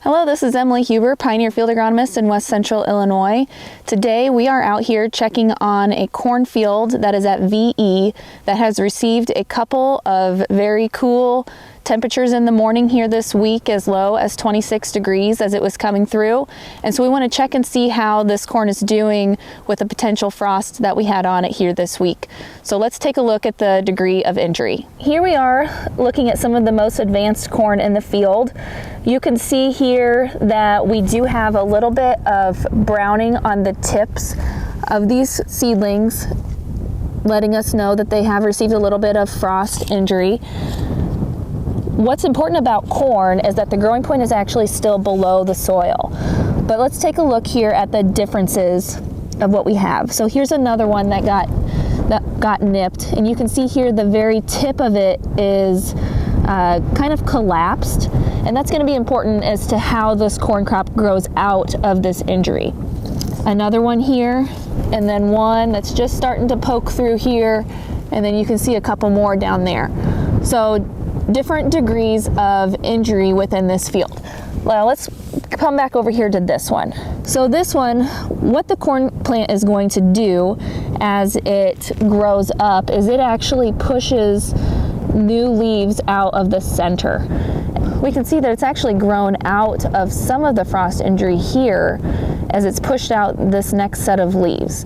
Hello, this is Emily Huber, Pioneer Field Agronomist in West Central Illinois. Today we are out here checking on a cornfield that is at VE that has received a couple of very cool temperatures in the morning here this week, as low as 26 degrees as it was coming through. And so we want to check and see how this corn is doing with the potential frost that we had on it here this week. So let's take a look at the degree of injury. Here we are looking at some of the most advanced corn in the field. You can see here that we do have a little bit of browning on the tips of these seedlings, letting us know that they have received a little bit of frost injury. What's important about corn is that the growing point is actually still below the soil. But let's take a look here at the differences of what we have. So here's another one that got nipped, and you can see here the very tip of it is kind of collapsed, and that's going to be important as to how this corn crop grows out of this injury. Another one here, and then one that's just starting to poke through here, and then you can see a couple more down there. So different degrees of injury within this field. Well, let's come back over here to this one. So this one, what the corn plant is going to do as it grows up is it actually pushes new leaves out of the center. We can see that it's actually grown out of some of the frost injury here as it's pushed out this next set of leaves.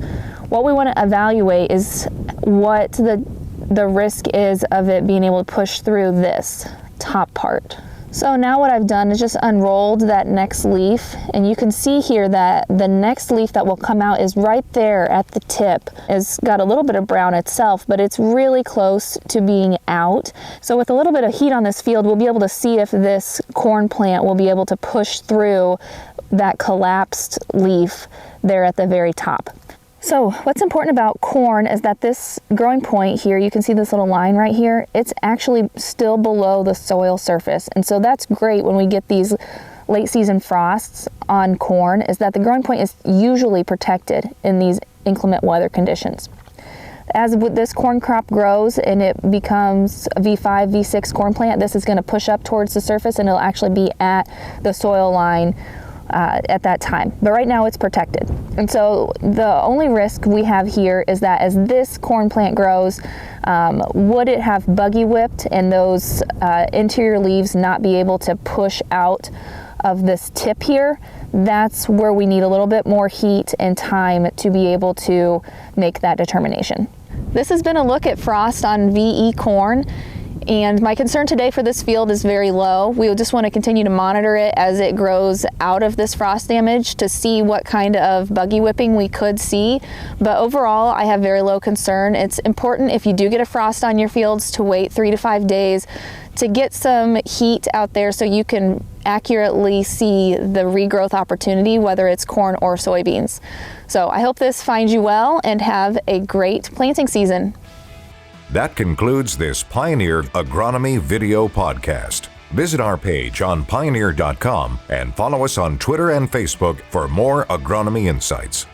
What we want to evaluate is what the risk is of it being able to push through this top part. So now what I've done is just unrolled that next leaf, and you can see here that the next leaf that will come out is right there at the tip. It's got a little bit of brown itself, but it's really close to being out. So with a little bit of heat on this field, we'll be able to see if this corn plant will be able to push through that collapsed leaf there at the very top. So what's important about corn is that this growing point here, you can see this little line right here, it's actually still below the soil surface. And so that's great when we get these late season frosts on corn, is that the growing point is usually protected in these inclement weather conditions. As this corn crop grows and it becomes a V5, V6 corn plant, this is going to push up towards the surface and it'll actually be at the soil line at that time. But right now it's protected. And so the only risk we have here is that as this corn plant grows, would it have buggy whipped and those interior leaves not be able to push out of this tip here? That's where we need a little bit more heat and time to be able to make that determination. This has been a look at frost on VE corn. And my concern today for this field is very low. We just want to continue to monitor it as it grows out of this frost damage to see what kind of buggy whipping we could see. But overall, I have very low concern. It's important if you do get a frost on your fields to wait 3 to 5 days to get some heat out there so you can accurately see the regrowth opportunity, whether it's corn or soybeans. So I hope this finds you well and have a great planting season. That concludes this Pioneer Agronomy video podcast. Visit our page on pioneer.com and follow us on Twitter and Facebook for more agronomy insights.